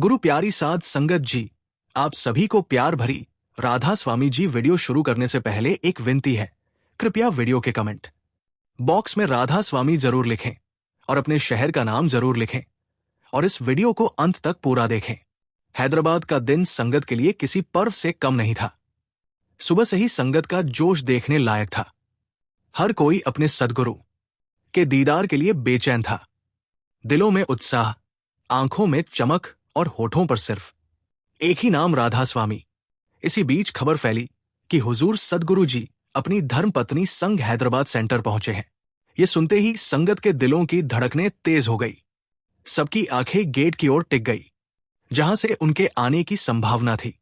गुरु प्यारी साध संगत जी, आप सभी को प्यार भरी राधा स्वामी जी। वीडियो शुरू करने से पहले एक विनती है, कृपया वीडियो के कमेंट बॉक्स में राधा स्वामी जरूर लिखें और अपने शहर का नाम जरूर लिखें और इस वीडियो को अंत तक पूरा देखें। हैदराबाद का दिन संगत के लिए किसी पर्व से कम नहीं था। सुबह से ही संगत का जोश देखने लायक था। हर कोई अपने सद्गुरु के दीदार के लिए बेचैन था। दिलों में उत्साह, आंखों में चमक और होठों पर सिर्फ एक ही नाम, राधा स्वामी। इसी बीच खबर फैली कि हुजूर सद्गुरु जी अपनी धर्मपत्नी संग हैदराबाद सेंटर पहुंचे हैं। ये सुनते ही संगत के दिलों की धड़कनें तेज हो गई। सबकी आंखें गेट की ओर टिक गई, जहां से उनके आने की संभावना थी।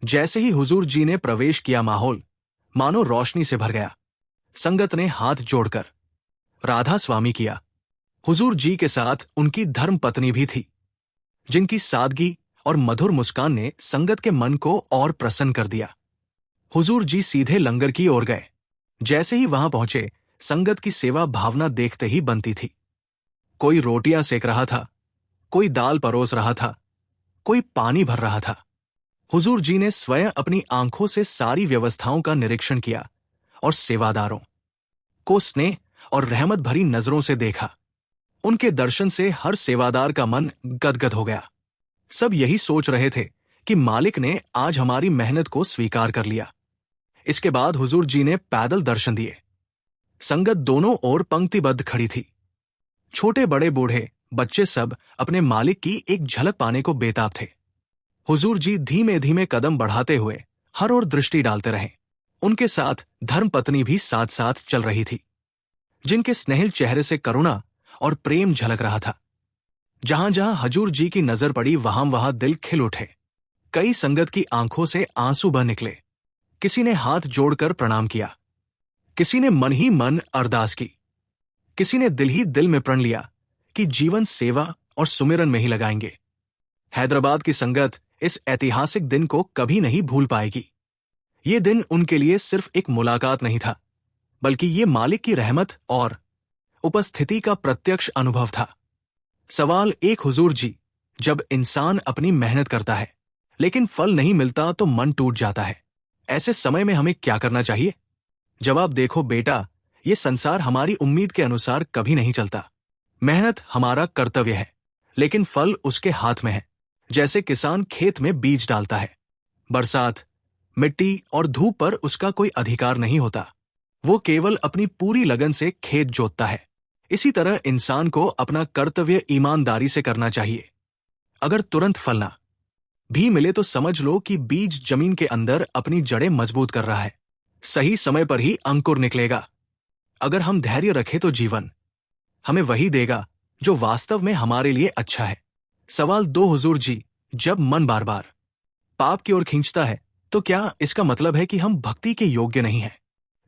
जैसे ही हुजूर जी ने प्रवेश किया, माहौल मानो रोशनी से भर गया। संगत ने हाथ जोड़कर राधा स्वामी किया। हुजूर जी के साथ उनकी धर्मपत्नी भी थी, जिनकी सादगी और मधुर मुस्कान ने संगत के मन को और प्रसन्न कर दिया। हुजूर जी सीधे लंगर की ओर गए। जैसे ही वहां पहुंचे, संगत की सेवा भावना देखते ही बनती थी। कोई रोटियां सेक रहा था, कोई दाल परोस रहा था, कोई पानी भर रहा था। हुजूर जी ने स्वयं अपनी आंखों से सारी व्यवस्थाओं का निरीक्षण किया और सेवादारों को स्नेह और रहमत भरी नजरों से देखा। उनके दर्शन से हर सेवादार का मन गदगद हो गया। सब यही सोच रहे थे कि मालिक ने आज हमारी मेहनत को स्वीकार कर लिया। इसके बाद हुजूर जी ने पैदल दर्शन दिए। संगत दोनों ओर पंक्तिबद्ध खड़ी थी। छोटे बड़े बूढ़े बच्चे सब अपने मालिक की एक झलक पाने को बेताब थे। हुजूर जी धीमे धीमे कदम बढ़ाते हुए हर ओर दृष्टि डालते रहे। उनके साथ धर्मपत्नी भी साथ साथ चल रही थी, जिनके स्नेहिल चेहरे से करुणा और प्रेम झलक रहा था। जहां जहां हजूर जी की नजर पड़ी, वहां वहां दिल खिल उठे। कई संगत की आंखों से आंसू बह निकले। किसी ने हाथ जोड़कर प्रणाम किया, किसी ने मन ही मन अरदास की, किसी ने दिल ही दिल में प्रण लिया कि जीवन सेवा और सुमिरन में ही लगाएंगे। हैदराबाद की संगत इस ऐतिहासिक दिन को कभी नहीं भूल पाएगी। ये दिन उनके लिए सिर्फ एक मुलाकात नहीं था, बल्कि ये मालिक की रहमत और उपस्थिति का प्रत्यक्ष अनुभव था। सवाल एक, हुजूर जी, जब इंसान अपनी मेहनत करता है लेकिन फल नहीं मिलता तो मन टूट जाता है। ऐसे समय में हमें क्या करना चाहिए? जवाब, देखो बेटा, ये संसार हमारी उम्मीद के अनुसार कभी नहीं चलता। मेहनत हमारा कर्तव्य है, लेकिन फल उसके हाथ में है। जैसे किसान खेत में बीज डालता है, बरसात, मिट्टी और धूप पर उसका कोई अधिकार नहीं होता। वो केवल अपनी पूरी लगन से खेत जोतता है। इसी तरह इंसान को अपना कर्तव्य ईमानदारी से करना चाहिए। अगर तुरंत फल ना भी मिले तो समझ लो कि बीज जमीन के अंदर अपनी जड़ें मजबूत कर रहा है। सही समय पर ही अंकुर निकलेगा। अगर हम धैर्य रखें तो जीवन हमें वही देगा जो वास्तव में हमारे लिए अच्छा है। सवाल 2, हुजूर जी, जब मन बार बार पाप की ओर खींचता है तो क्या इसका मतलब है कि हम भक्ति के योग्य नहीं हैं?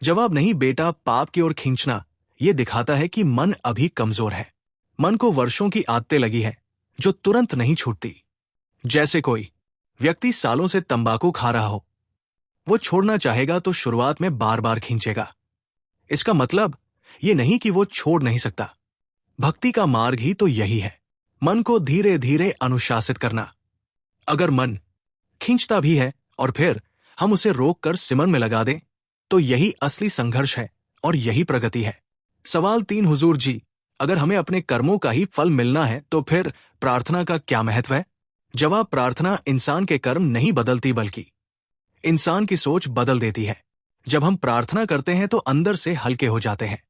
जवाब, नहीं बेटा, पाप की ओर खींचना ये दिखाता है कि मन अभी कमजोर है। मन को वर्षों की आदतें लगी है जो तुरंत नहीं छूटती। जैसे कोई व्यक्ति सालों से तंबाकू खा रहा हो, वो छोड़ना चाहेगा तो शुरुआत में बार बार खींचेगा। इसका मतलब ये नहीं कि वो छोड़ नहीं सकता। भक्ति का मार्ग ही तो यही है, मन को धीरे धीरे अनुशासित करना। अगर मन खींचता भी है और फिर हम उसे रोककर सिमरन में लगा दें, तो यही असली संघर्ष है और यही प्रगति है। सवाल 3, हुजूर जी, अगर हमें अपने कर्मों का ही फल मिलना है तो फिर प्रार्थना का क्या महत्व है? जवाब, प्रार्थना इंसान के कर्म नहीं बदलती, बल्कि इंसान की सोच बदल देती है। जब हम प्रार्थना करते हैं तो अंदर से हल्के हो जाते हैं।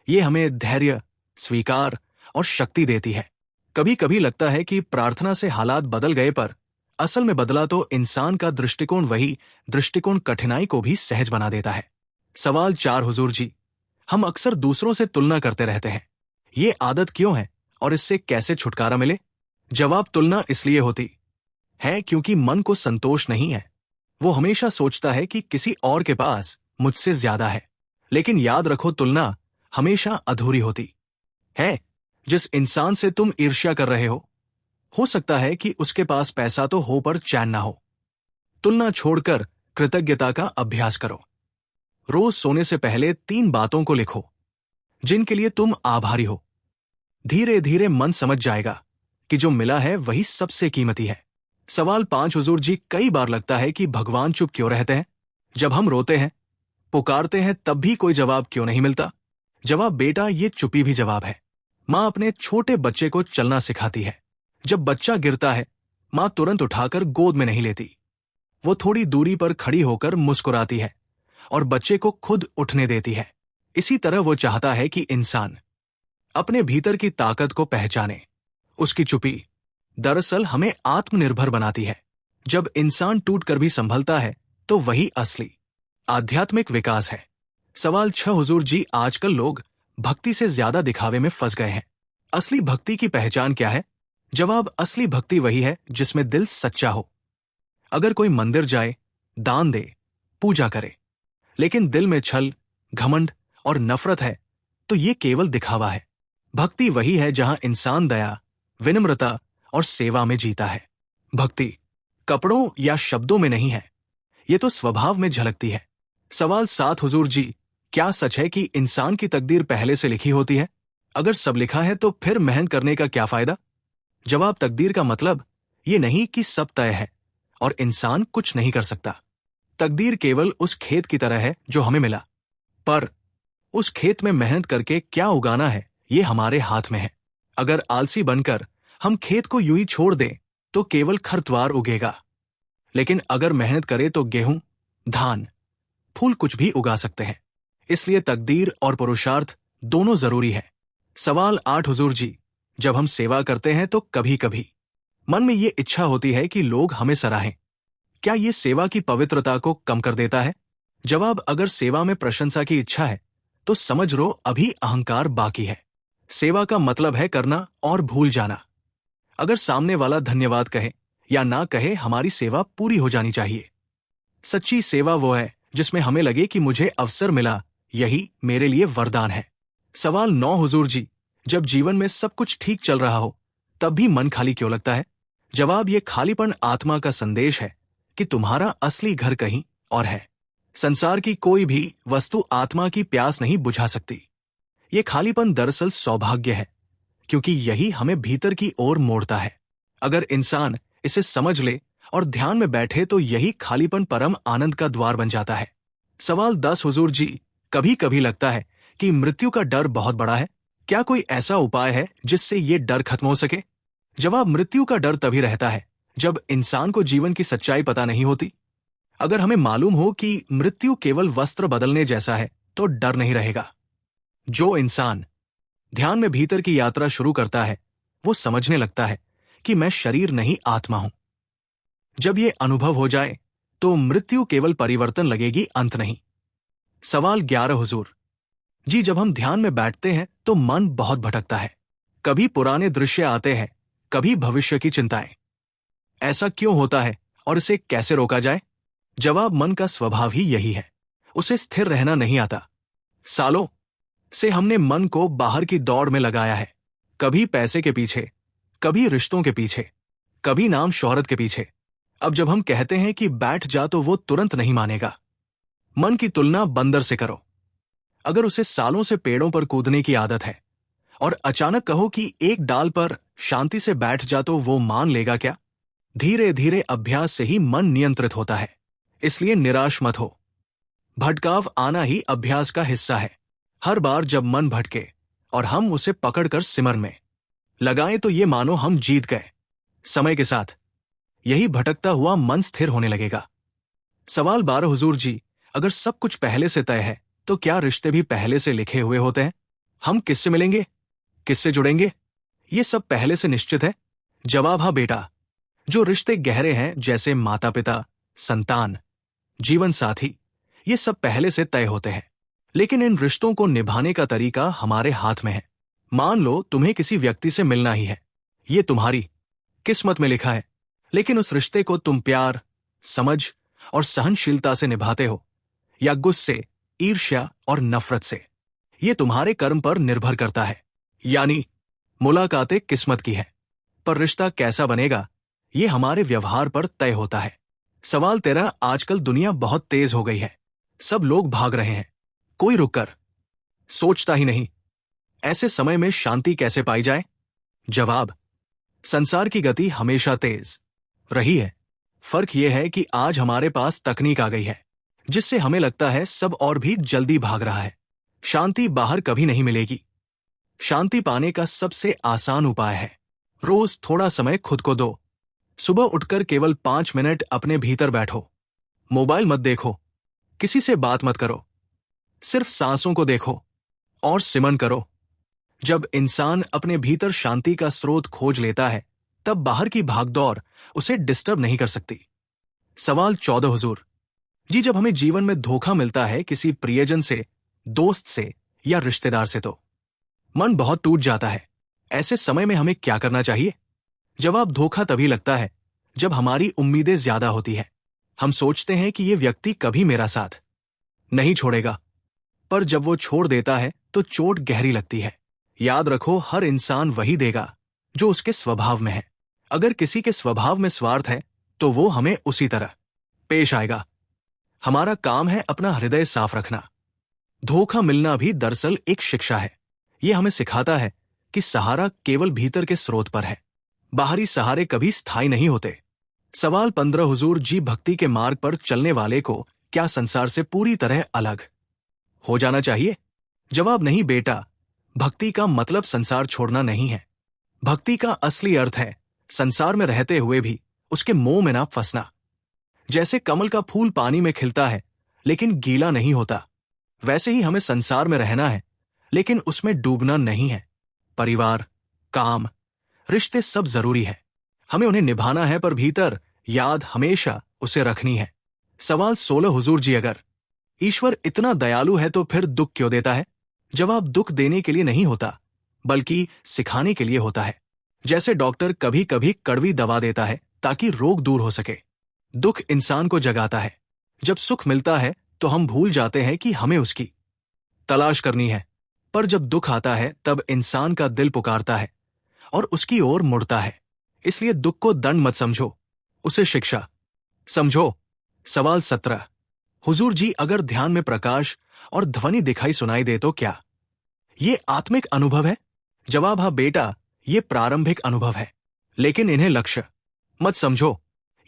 ये हमें धैर्य, स्वीकार और शक्ति देती है। कभी कभी लगता है कि प्रार्थना से हालात बदल गए, पर असल में बदला तो इंसान का दृष्टिकोण। वही दृष्टिकोण कठिनाई को भी सहज बना देता है। सवाल 4, हुजूर जी, हम अक्सर दूसरों से तुलना करते रहते हैं। ये आदत क्यों है और इससे कैसे छुटकारा मिले? जवाब, तुलना इसलिए होती है क्योंकि मन को संतोष नहीं है। वो हमेशा सोचता है कि किसी और के पास मुझसे ज्यादा है। लेकिन याद रखो, तुलना हमेशा अधूरी होती है। जिस इंसान से तुम ईर्ष्या कर रहे हो सकता है कि उसके पास पैसा तो हो पर चैन ना हो। तुलना छोड़कर कृतज्ञता का अभ्यास करो। रोज सोने से पहले 3 बातों को लिखो जिनके लिए तुम आभारी हो। धीरे धीरे मन समझ जाएगा कि जो मिला है वही सबसे कीमती है। सवाल 5 हुजूर जी, कई बार लगता है कि भगवान चुप क्यों रहते हैं? जब हम रोते हैं, पुकारते हैं, तब भी कोई जवाब क्यों नहीं मिलता? जवाब बेटा, ये चुपी भी जवाब है। माँ अपने छोटे बच्चे को चलना सिखाती है। जब बच्चा गिरता है, माँ तुरंत उठाकर गोद में नहीं लेती। वो थोड़ी दूरी पर खड़ी होकर मुस्कुराती है और बच्चे को खुद उठने देती है। इसी तरह वो चाहता है कि इंसान अपने भीतर की ताकत को पहचाने। उसकी चुपी दरअसल हमें आत्मनिर्भर बनाती है। जब इंसान टूटकर भी संभलता है तो वही असली आध्यात्मिक विकास है। सवाल 6 हुजूर जी, आजकल लोग भक्ति से ज्यादा दिखावे में फंस गए हैं। असली भक्ति की पहचान क्या है? जवाब, असली भक्ति वही है जिसमें दिल सच्चा हो। अगर कोई मंदिर जाए, दान दे, पूजा करे, लेकिन दिल में छल, घमंड और नफरत है, तो ये केवल दिखावा है। भक्ति वही है जहां इंसान दया, विनम्रता और सेवा में जीता है। भक्ति कपड़ों या शब्दों में नहीं है, ये तो स्वभाव में झलकती है। सवाल 7 हुजूर जी, क्या सच है कि इंसान की तकदीर पहले से लिखी होती है? अगर सब लिखा है तो फिर मेहनत करने का क्या फायदा? जवाब, तकदीर का मतलब ये नहीं कि सब तय है और इंसान कुछ नहीं कर सकता। तकदीर केवल उस खेत की तरह है जो हमें मिला, पर उस खेत में मेहनत करके क्या उगाना है ये हमारे हाथ में है। अगर आलसी बनकर हम खेत को यूं ही छोड़ दें तो केवल खरपतवार उगेगा, लेकिन अगर मेहनत करें तो गेहूं, धान, फूल कुछ भी उगा सकते हैं। इसलिए तकदीर और पुरुषार्थ दोनों जरूरी है। सवाल 8 हुजूर जी, जब हम सेवा करते हैं तो कभी कभी मन में ये इच्छा होती है कि लोग हमें सराहें। क्या ये सेवा की पवित्रता को कम कर देता है? जवाब, अगर सेवा में प्रशंसा की इच्छा है तो समझ लो अभी अहंकार बाकी है। सेवा का मतलब है करना और भूल जाना। अगर सामने वाला धन्यवाद कहे या ना कहे, हमारी सेवा पूरी हो जानी चाहिए। सच्ची सेवा वो है जिसमें हमें लगे कि मुझे अवसर मिला, यही मेरे लिए वरदान है। सवाल 9 हुजूर जी, जब जीवन में सब कुछ ठीक चल रहा हो तब भी मन खाली क्यों लगता है? जवाब, ये खालीपन आत्मा का संदेश है कि तुम्हारा असली घर कहीं और है। संसार की कोई भी वस्तु आत्मा की प्यास नहीं बुझा सकती। ये खालीपन दरअसल सौभाग्य है, क्योंकि यही हमें भीतर की ओर मोड़ता है। अगर इंसान इसे समझ ले और ध्यान में बैठे तो यही खालीपन परम आनंद का द्वार बन जाता है। सवाल 10 हुजूर जी, कभी कभी लगता है कि मृत्यु का डर बहुत बड़ा है। क्या कोई ऐसा उपाय है जिससे ये डर खत्म हो सके? जवाब, मृत्यु का डर तभी रहता है जब इंसान को जीवन की सच्चाई पता नहीं होती। अगर हमें मालूम हो कि मृत्यु केवल वस्त्र बदलने जैसा है तो डर नहीं रहेगा। जो इंसान ध्यान में भीतर की यात्रा शुरू करता है वो समझने लगता है कि मैं शरीर नहीं, आत्मा हूं। जब ये अनुभव हो जाए तो मृत्यु केवल परिवर्तन लगेगी, अंत नहीं। सवाल 11 हुजूर जी, जब हम ध्यान में बैठते हैं तो मन बहुत भटकता है। कभी पुराने दृश्य आते हैं, कभी भविष्य की चिंताएं। ऐसा क्यों होता है और इसे कैसे रोका जाए? जवाब, मन का स्वभाव ही यही है, उसे स्थिर रहना नहीं आता। सालों से हमने मन को बाहर की दौड़ में लगाया है, कभी पैसे के पीछे, कभी रिश्तों के पीछे, कभी नाम शोहरत के पीछे। अब जब हम कहते हैं कि बैठ जा तो वो तुरंत नहीं मानेगा। मन की तुलना बंदर से करो। अगर उसे सालों से पेड़ों पर कूदने की आदत है और अचानक कहो कि एक डाल पर शांति से बैठ जा तो वो मान लेगा क्या? धीरे धीरे अभ्यास से ही मन नियंत्रित होता है। इसलिए निराश मत हो, भटकाव आना ही अभ्यास का हिस्सा है। हर बार जब मन भटके और हम उसे पकड़कर सिमरन में लगाएं तो ये मानो हम जीत गए। समय के साथ यही भटकता हुआ मन स्थिर होने लगेगा। सवाल 12 हुजूर जी, अगर सब कुछ पहले से तय है तो क्या रिश्ते भी पहले से लिखे हुए होते हैं? हम किससे मिलेंगे, किससे जुड़ेंगे, ये सब पहले से निश्चित है? जवाब, हाँ बेटा। जो रिश्ते गहरे हैं जैसे माता पिता, संतान, जीवन साथी, ये सब पहले से तय होते हैं। लेकिन इन रिश्तों को निभाने का तरीका हमारे हाथ में है। मान लो तुम्हें किसी व्यक्ति से मिलना ही है, ये तुम्हारी किस्मत में लिखा है, लेकिन उस रिश्ते को तुम प्यार, समझ और सहनशीलता से निभाते हो या गुस्से, ईर्ष्या और नफरत से, ये तुम्हारे कर्म पर निर्भर करता है। यानी मुलाकातें किस्मत की है, पर रिश्ता कैसा बनेगा ये हमारे व्यवहार पर तय होता है। सवाल 13, आजकल दुनिया बहुत तेज हो गई है, सब लोग भाग रहे हैं, कोई रुककर सोचता ही नहीं। ऐसे समय में शांति कैसे पाई जाए? जवाब, संसार की गति हमेशा तेज रही है। फर्क यह है कि आज हमारे पास तकनीक आ गई है जिससे हमें लगता है सब और भी जल्दी भाग रहा है। शांति बाहर कभी नहीं मिलेगी। शांति पाने का सबसे आसान उपाय है रोज थोड़ा समय खुद को दो। सुबह उठकर केवल 5 मिनट अपने भीतर बैठो। मोबाइल मत देखो, किसी से बात मत करो, सिर्फ सांसों को देखो और सिमरन करो। जब इंसान अपने भीतर शांति का स्रोत खोज लेता है तब बाहर की भागदौड़ उसे डिस्टर्ब नहीं कर सकती। सवाल 14 हुजूर जी, जब हमें जीवन में धोखा मिलता है किसी प्रियजन से, दोस्त से या रिश्तेदार से तो मन बहुत टूट जाता है। ऐसे समय में हमें क्या करना चाहिए? जवाब, धोखा तभी लगता है जब हमारी उम्मीदें ज्यादा होती है। हम सोचते हैं कि यह व्यक्ति कभी मेरा साथ नहीं छोड़ेगा, पर जब वो छोड़ देता है तो चोट गहरी लगती है। याद रखो, हर इंसान वही देगा जो उसके स्वभाव में है। अगर किसी के स्वभाव में स्वार्थ है तो वो हमें उसी तरह पेश आएगा। हमारा काम है अपना हृदय साफ रखना। धोखा मिलना भी दरअसल एक शिक्षा है। यह हमें सिखाता है कि सहारा केवल भीतर के स्रोत पर है, बाहरी सहारे कभी स्थायी नहीं होते। सवाल 15 हुजूर जी, भक्ति के मार्ग पर चलने वाले को क्या संसार से पूरी तरह अलग हो जाना चाहिए? जवाब, नहीं बेटा, भक्ति का मतलब संसार छोड़ना नहीं है। भक्ति का असली अर्थ है संसार में रहते हुए भी उसके मोह में ना फंसना। जैसे कमल का फूल पानी में खिलता है लेकिन गीला नहीं होता, वैसे ही हमें संसार में रहना है लेकिन उसमें डूबना नहीं है। परिवार, काम, रिश्ते सब जरूरी है, हमें उन्हें निभाना है, पर भीतर याद हमेशा उसे रखनी है। सवाल 16 हुजूर जी, अगर ईश्वर इतना दयालु है तो फिर दुख क्यों देता है? जवाब, दुख देने के लिए नहीं होता बल्कि सिखाने के लिए होता है। जैसे डॉक्टर कभी कभी कड़वी दवा देता है ताकि रोग दूर हो सके, दुख इंसान को जगाता है। जब सुख मिलता है तो हम भूल जाते हैं कि हमें उसकी तलाश करनी है, पर जब दुख आता है तब इंसान का दिल पुकारता है और उसकी ओर मुड़ता है। इसलिए दुख को दंड मत समझो, उसे शिक्षा समझो। सवाल 17 हुजूर जी, अगर ध्यान में प्रकाश और ध्वनि दिखाई सुनाई दे तो क्या ये आत्मिक अनुभव है? जवाब, हाँ बेटा, ये प्रारंभिक अनुभव है, लेकिन इन्हें लक्ष्य मत समझो।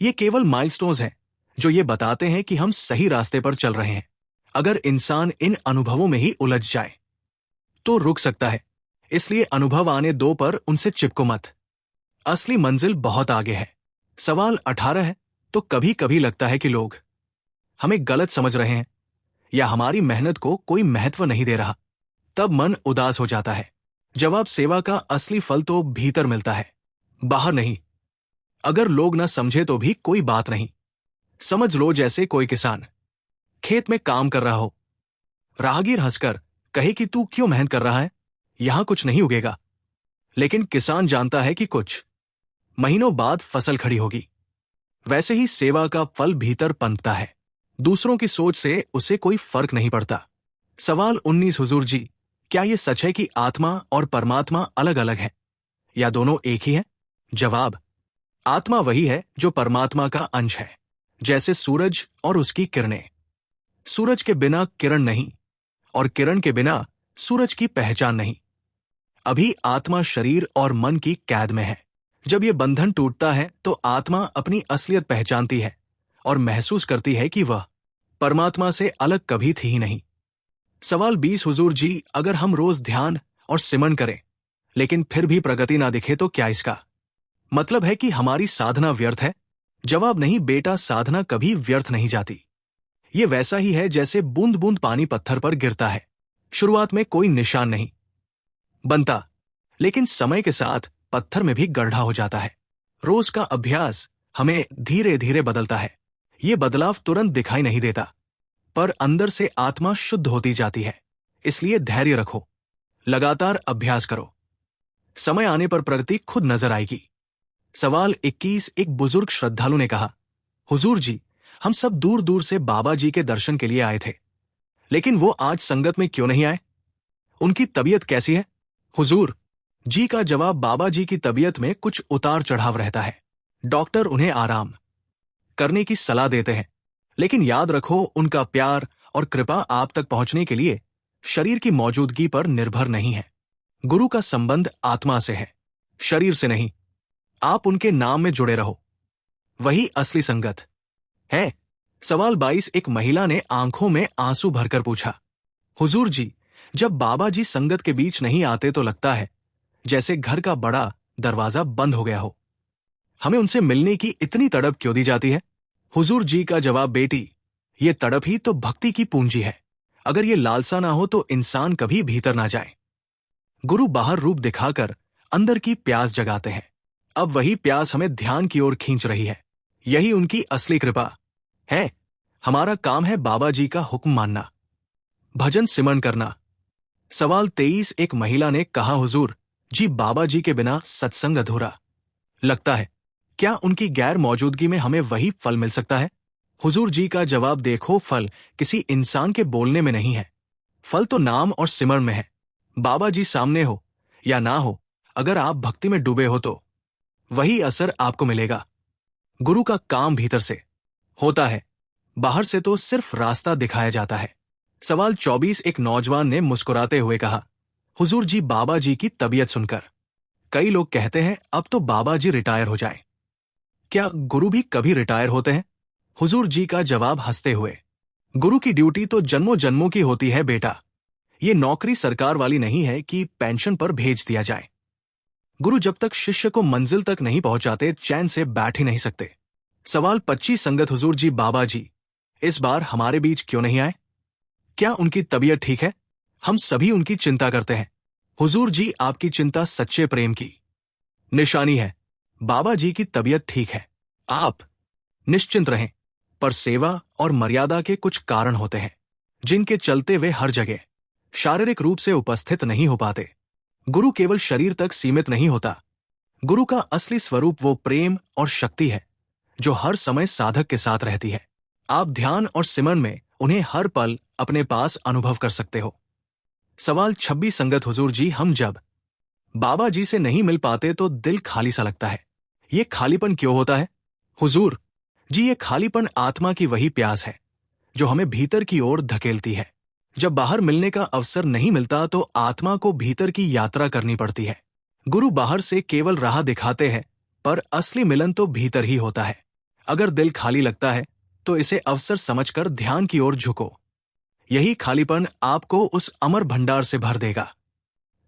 ये केवल माइलस्टोन्स हैं जो ये बताते हैं कि हम सही रास्ते पर चल रहे हैं। अगर इंसान इन अनुभवों में ही उलझ जाए तो रुक सकता है, इसलिए अनुभव आने दो पर उनसे चिपको मत। असली मंजिल बहुत आगे है। सवाल 18 है, तो कभी कभी लगता है कि लोग हमें गलत समझ रहे हैं या हमारी मेहनत को कोई महत्व नहीं दे रहा, तब मन उदास हो जाता है। जवाब, सेवा का असली फल तो भीतर मिलता है, बाहर नहीं। अगर लोग ना समझे तो भी कोई बात नहीं। समझ लो जैसे कोई किसान खेत में काम कर रहा हो, राहगीर हंसकर कहे कि तू क्यों मेहनत कर रहा है, यहां कुछ नहीं उगेगा, लेकिन किसान जानता है कि कुछ महीनों बाद फसल खड़ी होगी। वैसे ही सेवा का फल भीतर पनपता है, दूसरों की सोच से उसे कोई फर्क नहीं पड़ता। सवाल 19 हुजूर जी, क्या यह सच है कि आत्मा और परमात्मा अलग अलग है या दोनों एक ही है? जवाब, आत्मा वही है जो परमात्मा का अंश है, जैसे सूरज और उसकी किरणें। सूरज के बिना किरण नहीं और किरण के बिना सूरज की पहचान नहीं। अभी आत्मा शरीर और मन की कैद में है। जब यह बंधन टूटता है तो आत्मा अपनी असलियत पहचानती है और महसूस करती है कि वह परमात्मा से अलग कभी थी ही नहीं। सवाल 20 हुजूर जी, अगर हम रोज ध्यान और सिमरन करें लेकिन फिर भी प्रगति ना दिखे तो क्या इसका मतलब है कि हमारी साधना व्यर्थ है? जवाब, नहीं बेटा, साधना कभी व्यर्थ नहीं जाती। ये वैसा ही है जैसे बूंद बूंद पानी पत्थर पर गिरता है। शुरुआत में कोई निशान नहीं बनता, लेकिन समय के साथ पत्थर में भी गड्ढा हो जाता है। रोज का अभ्यास हमें धीरे धीरे बदलता है। ये बदलाव तुरंत दिखाई नहीं देता, पर अंदर से आत्मा शुद्ध होती जाती है। इसलिए धैर्य रखो, लगातार अभ्यास करो, समय आने पर प्रगति खुद नजर आएगी। सवाल 21 एक बुजुर्ग श्रद्धालु ने कहा, हुजूर जी, हम सब दूर दूर से बाबा जी के दर्शन के लिए आए थे, लेकिन वो आज संगत में क्यों नहीं आए? उनकी तबीयत कैसी है? हुजूर जी का जवाब, बाबा जी की तबीयत में कुछ उतार चढ़ाव रहता है। डॉक्टर उन्हें आराम करने की सलाह देते हैं, लेकिन याद रखो, उनका प्यार और कृपा आप तक पहुंचने के लिए शरीर की मौजूदगी पर निर्भर नहीं है। गुरु का संबंध आत्मा से है, शरीर से नहीं। आप उनके नाम में जुड़े रहो, वही असली संगत है। सवाल 22। एक महिला ने आंखों में आंसू भरकर पूछा, हुजूर जी, जब बाबा जी संगत के बीच नहीं आते तो लगता है जैसे घर का बड़ा दरवाजा बंद हो गया हो। हमें उनसे मिलने की इतनी तड़प क्यों दी जाती है? हुजूर जी का जवाब, बेटी, ये तड़प ही तो भक्ति की पूंजी है। अगर ये लालसा ना हो तो इंसान कभी भीतर ना जाए। गुरु बाहर रूप दिखाकर अंदर की प्यास जगाते हैं। अब वही प्यास हमें ध्यान की ओर खींच रही है। यही उनकी असली कृपा है। हमारा काम है बाबा जी का हुक्म मानना, भजन सिमरन करना। सवाल 23। एक महिला ने कहा, हुजूर जी, बाबा जी के बिना सत्संग अधूरा लगता है। क्या उनकी गैर मौजूदगी में हमें वही फल मिल सकता है? हुजूर जी का जवाब, देखो, फल किसी इंसान के बोलने में नहीं है, फल तो नाम और सिमरन में है। बाबा जी सामने हो या ना हो, अगर आप भक्ति में डूबे हो तो वही असर आपको मिलेगा। गुरु का काम भीतर से होता है, बाहर से तो सिर्फ रास्ता दिखाया जाता है। सवाल 24। एक नौजवान ने मुस्कुराते हुए कहा, हुजूर जी, बाबा जी की तबीयत सुनकर कई लोग कहते हैं अब तो बाबा जी रिटायर हो जाए। क्या गुरु भी कभी रिटायर होते हैं? हुजूर जी का जवाब हंसते हुए, गुरु की ड्यूटी तो जन्मों जन्मों की होती है बेटा। ये नौकरी सरकार वाली नहीं है कि पेंशन पर भेज दिया जाए। गुरु जब तक शिष्य को मंजिल तक नहीं पहुंचाते चैन से बैठ ही नहीं सकते। सवाल 25। संगत, हुजूर जी, बाबा जी इस बार हमारे बीच क्यों नहीं आए? क्या उनकी तबीयत ठीक है? हम सभी उनकी चिंता करते हैं। हुजूर जी, आपकी चिंता सच्चे प्रेम की निशानी है। बाबा जी की तबीयत ठीक है, आप निश्चिंत रहें। पर सेवा और मर्यादा के कुछ कारण होते हैं जिनके चलते वे हर जगह शारीरिक रूप से उपस्थित नहीं हो पाते। गुरु केवल शरीर तक सीमित नहीं होता। गुरु का असली स्वरूप वो प्रेम और शक्ति है जो हर समय साधक के साथ रहती है। आप ध्यान और सिमरन में उन्हें हर पल अपने पास अनुभव कर सकते हो। सवाल 26। संगत, हुजूर जी, हम जब बाबा जी से नहीं मिल पाते तो दिल खाली सा लगता है। ये खालीपन क्यों होता है? हुजूर जी, ये खालीपन आत्मा की वही प्यास है जो हमें भीतर की ओर धकेलती है। जब बाहर मिलने का अवसर नहीं मिलता तो आत्मा को भीतर की यात्रा करनी पड़ती है। गुरु बाहर से केवल राह दिखाते हैं, पर असली मिलन तो भीतर ही होता है। अगर दिल खाली लगता है तो इसे अवसर समझकर ध्यान की ओर झुको। यही खालीपन आपको उस अमर भंडार से भर देगा।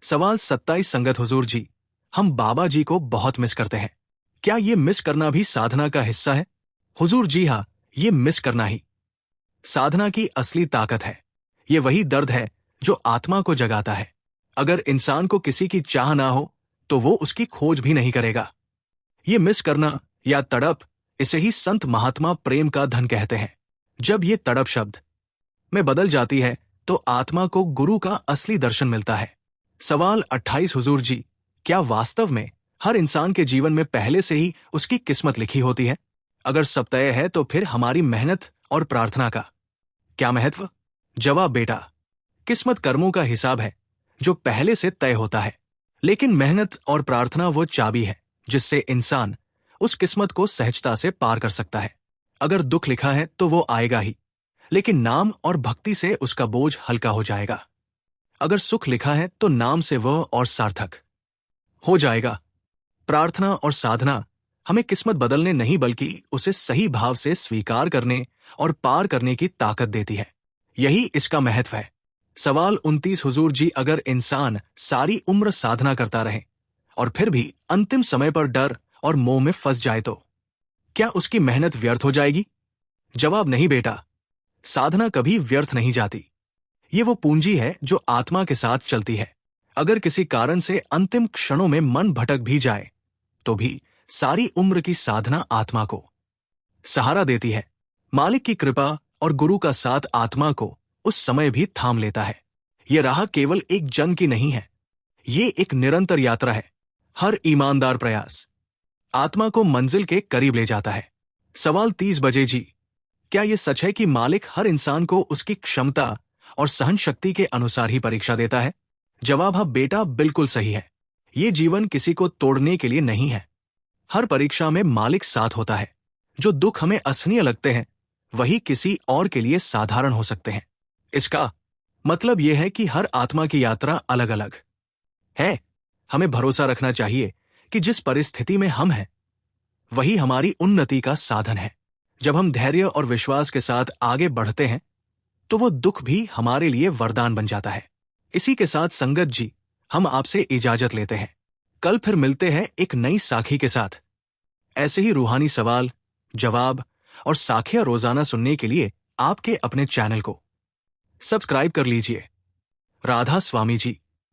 सवाल 27। संगत, हुजूर जी, हम बाबा जी को बहुत मिस करते हैं। क्या ये मिस करना भी साधना का हिस्सा है? हुजूर जी, हाँ, ये मिस करना ही साधना की असली ताकत है। ये वही दर्द है जो आत्मा को जगाता है। अगर इंसान को किसी की चाह ना हो तो वो उसकी खोज भी नहीं करेगा। ये मिस करना या तड़प, इसे ही संत महात्मा प्रेम का धन कहते हैं। जब ये तड़प शब्द में बदल जाती है तो आत्मा को गुरु का असली दर्शन मिलता है। सवाल 28। हुजूर जी, क्या वास्तव में हर इंसान के जीवन में पहले से ही उसकी किस्मत लिखी होती है? अगर सब तय है तो फिर हमारी मेहनत और प्रार्थना का क्या महत्व? जवाब, बेटा, किस्मत कर्मों का हिसाब है जो पहले से तय होता है, लेकिन मेहनत और प्रार्थना वो चाबी है जिससे इंसान उस किस्मत को सहजता से पार कर सकता है। अगर दुख लिखा है तो वो आएगा ही, लेकिन नाम और भक्ति से उसका बोझ हल्का हो जाएगा। अगर सुख लिखा है तो नाम से वह और सार्थक हो जाएगा। प्रार्थना और साधना हमें किस्मत बदलने नहीं बल्कि उसे सही भाव से स्वीकार करने और पार करने की ताकत देती है। यही इसका महत्व है। सवाल 29। हुजूर जी, अगर इंसान सारी उम्र साधना करता रहे और फिर भी अंतिम समय पर डर और मोह में फंस जाए तो क्या उसकी मेहनत व्यर्थ हो जाएगी? जवाब, नहीं बेटा, साधना कभी व्यर्थ नहीं जाती। ये वो पूंजी है जो आत्मा के साथ चलती है। अगर किसी कारण से अंतिम क्षणों में मन भटक भी जाए तो भी सारी उम्र की साधना आत्मा को सहारा देती है। मालिक की कृपा और गुरु का साथ आत्मा को उस समय भी थाम लेता है। यह राह केवल एक जन की नहीं है, ये एक निरंतर यात्रा है। हर ईमानदार प्रयास आत्मा को मंजिल के करीब ले जाता है। सवाल 30। बजे जी, क्या यह सच है कि मालिक हर इंसान को उसकी क्षमता और सहन शक्ति के अनुसार ही परीक्षा देता है? जवाब, हाँ बेटा, बिल्कुल सही है। ये जीवन किसी को तोड़ने के लिए नहीं है। हर परीक्षा में मालिक साथ होता है। जो दुख हमें असहनीय लगते हैं वही किसी और के लिए साधारण हो सकते हैं। इसका मतलब यह है कि हर आत्मा की यात्रा अलग अलग है। हमें भरोसा रखना चाहिए कि जिस परिस्थिति में हम हैं वही हमारी उन्नति का साधन है। जब हम धैर्य और विश्वास के साथ आगे बढ़ते हैं तो वो दुख भी हमारे लिए वरदान बन जाता है। इसी के साथ संगत जी, हम आपसे इजाजत लेते हैं। कल फिर मिलते हैं एक नई साखी के साथ। ऐसे ही रूहानी सवाल, जवाब और साखियां रोजाना सुनने के लिए आपके अपने चैनल को सब्सक्राइब कर लीजिए। राधा स्वामी जी।